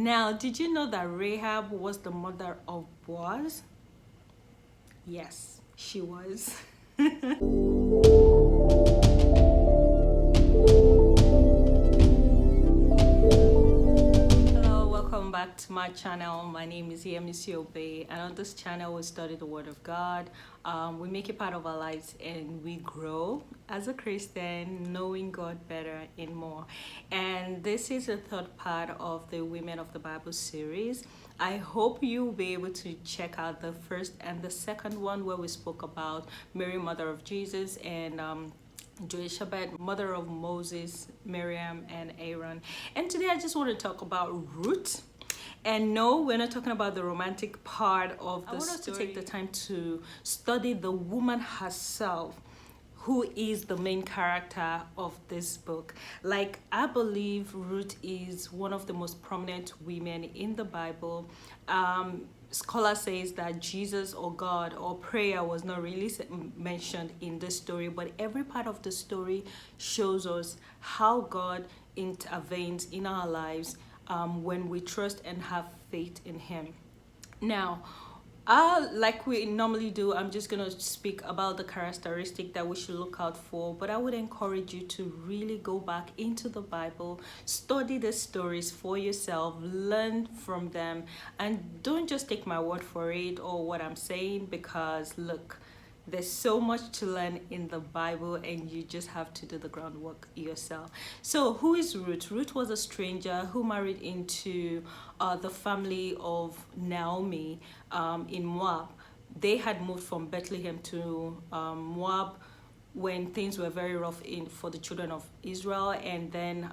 Now, did you know that Rahab was the mother of Boaz? Yes, she was. Hello, welcome back to my channel. My name is Yemisi Obey, and on this channel we study the Word of God. We make it part of our lives and we grow as a Christian, knowing God better and more. And this is the third part of the Women of the Bible series. I hope you'll be able to check out the first and the second one where we spoke about Mary, mother of Jesus, and Jochebed, mother of Moses, Miriam, and Aaron. And today I just want to talk about Ruth. And no, we're not talking about the romantic part of the story. I want us to take the time to study the woman herself, who is the main character of this book. Like, I believe Ruth is one of the most prominent women in the Bible. Scholar says that Jesus or God or prayer was not really mentioned in the story, but every part of the story shows us how God intervenes in our lives when we trust and have faith in Him. Now, like we normally do, I'm just going to speak about the characteristic that we should look out for, but I would encourage you to really go back into the Bible, study the stories for yourself, learn from them, and don't just take my word for it or what I'm saying, because look, there's so much to learn in the Bible and you just have to do the groundwork yourself. So who is Ruth? Ruth was a stranger who married into the family of Naomi in Moab. They had moved from Bethlehem to Moab when things were very rough for the children of Israel. And then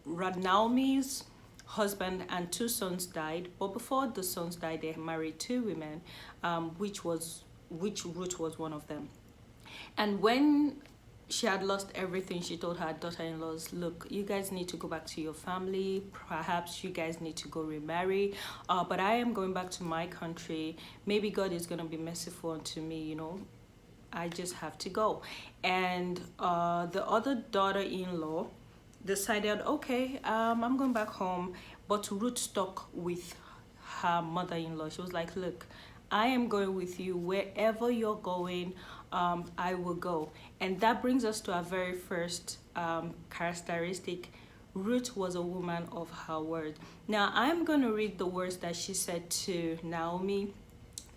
Naomi's husband and two sons died. But before the sons died, they married two women, which Ruth was one of them. And when she had lost everything, she told her daughter-in-laws, look, you guys need to go back to your family. Perhaps you guys need to go remarry. But I am going back to my country. Maybe God is going to be merciful unto me, you know. I just have to go. And the other daughter-in-law decided, okay, I'm going back home. But Ruth stuck with her mother-in-law. She was like, look, I am going with you. Wherever you're going, I will go. And that brings us to our very first characteristic. Ruth was a woman of her word. Now, I'm going to read the words that she said to Naomi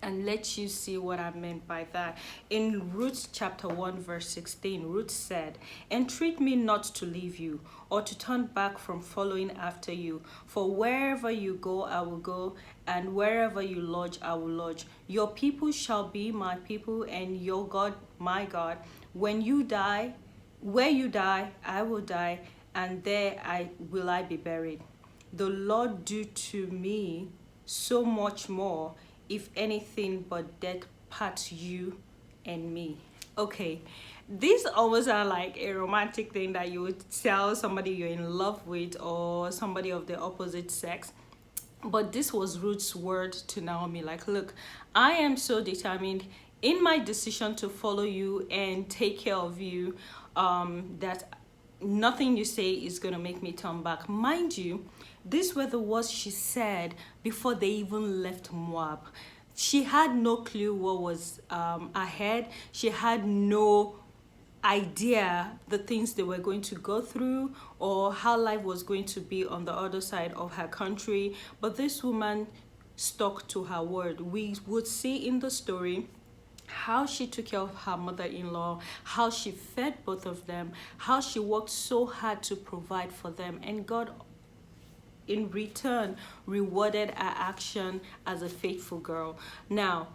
and let you see what I meant by that. In Ruth chapter 1 verse 16, Ruth said, "Entreat me not to leave you, or to turn back from following after you. For wherever you go, I will go, and wherever you lodge, I will lodge. Your people shall be my people, and your God my God. When you die, where you die, I will die, and there will I be buried. The Lord do to me so much more, if anything but death parts you and me." Okay, this almost sounds like a romantic thing that you would tell somebody you're in love with or somebody of the opposite sex. But this was Ruth's word to Naomi, like, look, I am so determined in my decision to follow you and take care of you that nothing you say is going to make me turn back. Mind you, these were the words she said before they even left Moab. She had no clue what was ahead. She had no idea the things they were going to go through or how life was going to be on the other side of her country. But this woman stuck to her word. We would see in the story how she took care of her mother-in-law, how she fed both of them, how she worked so hard to provide for them, and God in return rewarded her action as a faithful girl. Now,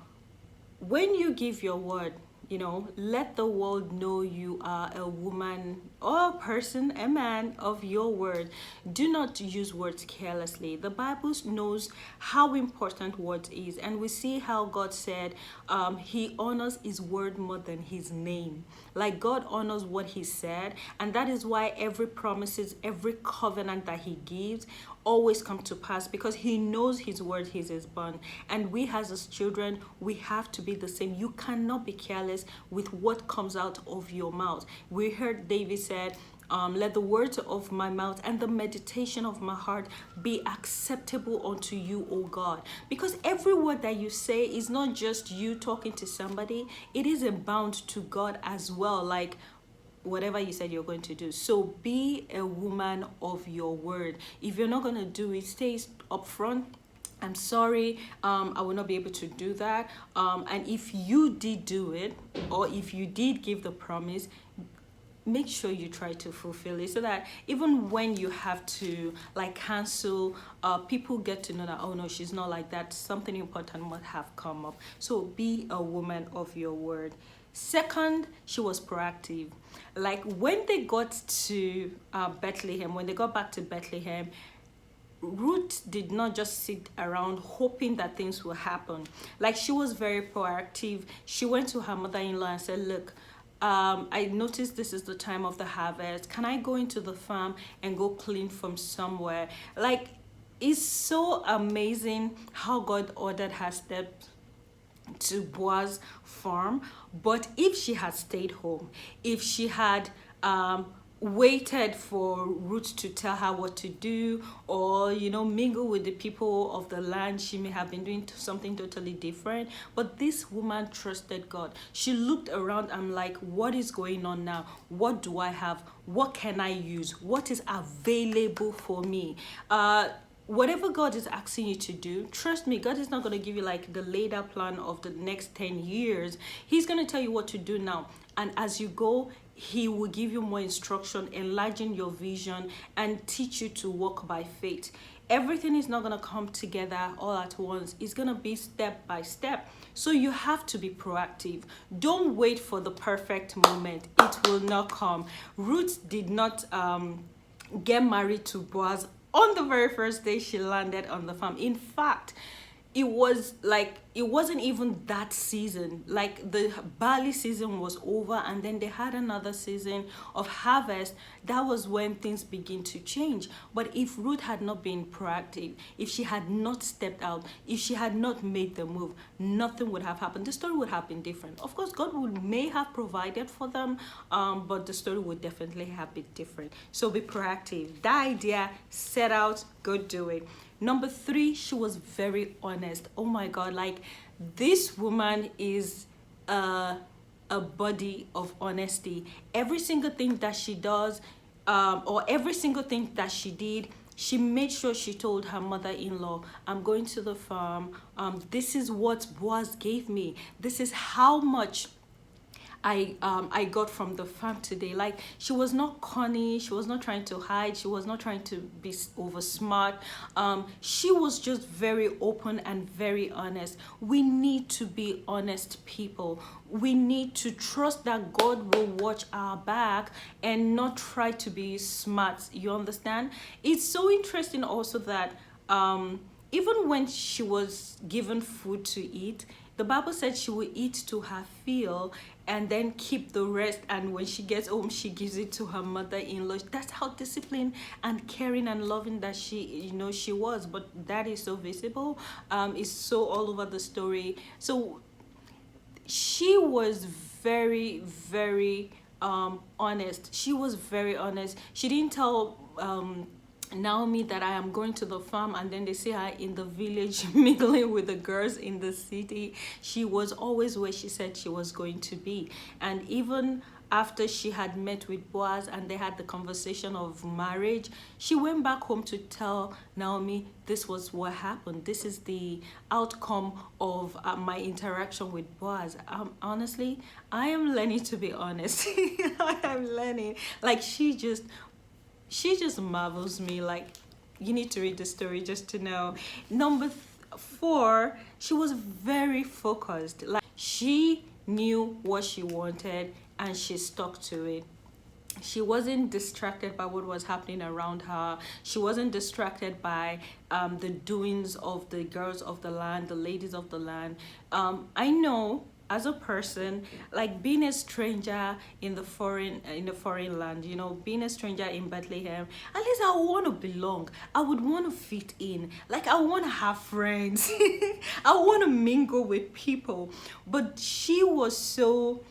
when you give your word, you know, let the world know you are a woman or a person, a man of your word. Do not use words carelessly. The Bible knows how important words is, and we see how God said he honors his word more than his name. Like, God honors what he said, and that is why every promises, every covenant that he gives always come to pass, because he knows his word, his bond. And we as his children, we have to be the same. You cannot be careless with what comes out of your mouth. We heard David said, Let the words of my mouth and the meditation of my heart be acceptable unto you, O God. Because every word that you say is not just you talking to somebody, it is bound to God as well. Like, whatever you said you're going to do. So be a woman of your word. If you're not going to do it, stay up front. I'm sorry, I will not be able to do that. And if you did do it, or if you did give the promise, make sure you try to fulfill it, so that even when you have to like cancel, people get to know that, oh no, she's not like that, something important must have come up. So be a woman of your word. Second, she was proactive. Like when they got to Bethlehem, when they got back to Bethlehem, Ruth did not just sit around hoping that things will happen. Like, she was very proactive. She went to her mother-in-law and said, look, I noticed this is the time of the harvest. Can I go into the farm and go clean from somewhere? Like, it's so amazing how God ordered her steps to Boaz's farm. But if she had stayed home, if she had waited for Ruth to tell her what to do, or mingle with the people of the land, she may have been doing something totally different. But this woman trusted God. She looked around and like, what is going on now? What do I have? What can I use? What is available for me? Whatever God is asking you to do, trust me, God is not going to give you like the laid out plan of the next 10 years. He's going to tell you what to do now. And as you go, he will give you more instruction, enlarging your vision, and teach you to walk by faith. Everything is not going to come together all at once. It's going to be step by step. So you have to be proactive. Don't wait for the perfect moment. It will not come. Ruth did not get married to Boaz on the very first day she landed on the farm. In fact, it wasn't even that season. Like, the barley season was over, and then they had another season of harvest. That was when things begin to change. But if Ruth had not been proactive, if she had not stepped out, if she had not made the move, nothing would have happened. The story would have been different. Of course, God may have provided for them, but the story would definitely have been different. So be proactive. That idea, set out, go do it. Number 3, she was very honest. Oh my God, like, this woman is a body of honesty. Every single thing that she does, or every single thing that she did, she made sure she told her mother-in-law, I'm going to the farm. This is what Boaz gave me. This is how much I got from the farm today. Like, she was not cunning, she was not trying to hide, she was not trying to be over smart. She was just very open and very honest. We need to be honest people. We need to trust that God will watch our back and not try to be smart. You understand? It's so interesting also that even when she was given food to eat, the Bible said she will eat to her fill and then keep the rest. And when she gets home, she gives it to her mother-in-law. That's how disciplined and caring and loving that she was. But that is so visible. It's so all over the story. So she was very, very honest. She was very honest. She didn't tell Naomi that I am going to the farm and then they see her in the village mingling with the girls in the city. She was always where she said she was going to be. And even after she had met with Boaz and they had the conversation of marriage, she went back home to tell Naomi, this was what happened. This is the outcome of my interaction with Boaz. Honestly, I am learning to be honest. I am learning. Like, she just marvels me. Like, you need to read the story just to know. Number 4, she was very focused. Like, she knew what she wanted and she stuck to it. She wasn't distracted by what was happening around her. She wasn't distracted by the doings of the girls of the land, the ladies of the land. I know, as a person, like, being a stranger in the foreign land, being a stranger in Bethlehem, at least I want to belong. I would want to fit in. Like, I want to have friends. I want to mingle with people. But she was so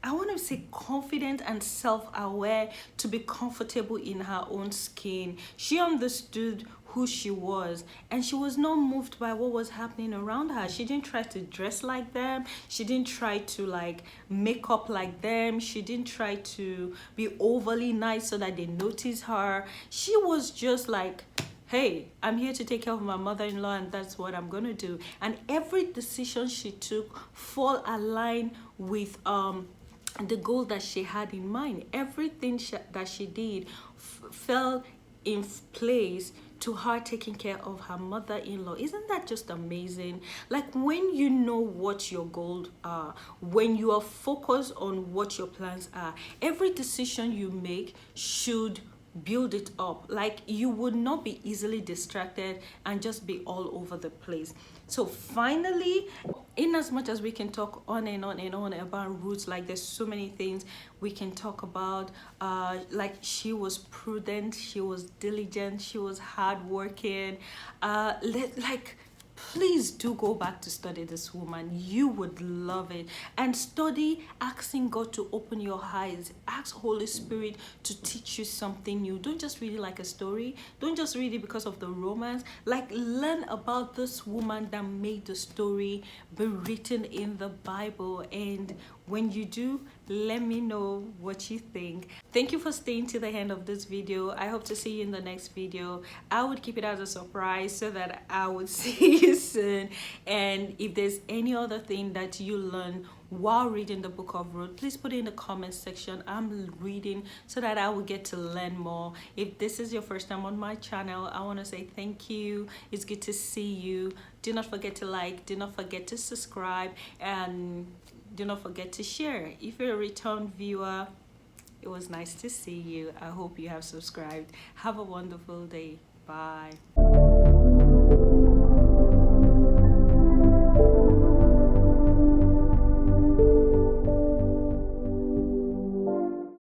I want to say confident and self-aware to be comfortable in her own skin. She understood who she was, and she was not moved by what was happening around her. She didn't try to dress like them. She didn't try to like make up like them. She didn't try to be overly nice so that they notice her. She was just like, hey, I'm here to take care of my mother-in-law, and that's what I'm gonna do. And every decision she took fall aligned with the goal that she had in mind. Everything that she did fell in place to her taking care of her mother-in-law. Isn't that just amazing? Like, when you know what your goals are, when you are focused on what your plans are, every decision you make should build it up. Like, you would not be easily distracted and just be all over the place. So finally, in as much as we can talk on and on and on about Ruth, like there's so many things we can talk about. Like, she was prudent, she was diligent, she was hardworking. Like, please do go back to study this woman. You would love it. And study asking God to open your eyes. Ask Holy Spirit to teach you something new. Don't just read it like a story. Don't just read it because of the romance. Like, learn about this woman that made the story be written in the Bible. And when you do, let me know what you think. Thank you for staying to the end of this video. I hope to see you in the next video. I would keep it as a surprise so that I would see you soon. And if there's any other thing that you learn while reading the book of Ruth, please put it in the comment section. I'm reading so that I will get to learn more. If this is your first time on my channel, I want to say thank you. It's good to see you. Do not forget to like, do not forget to subscribe, and do not forget to share. If you're a return viewer, it was nice to see you. I hope you have subscribed. Have a wonderful day. Bye.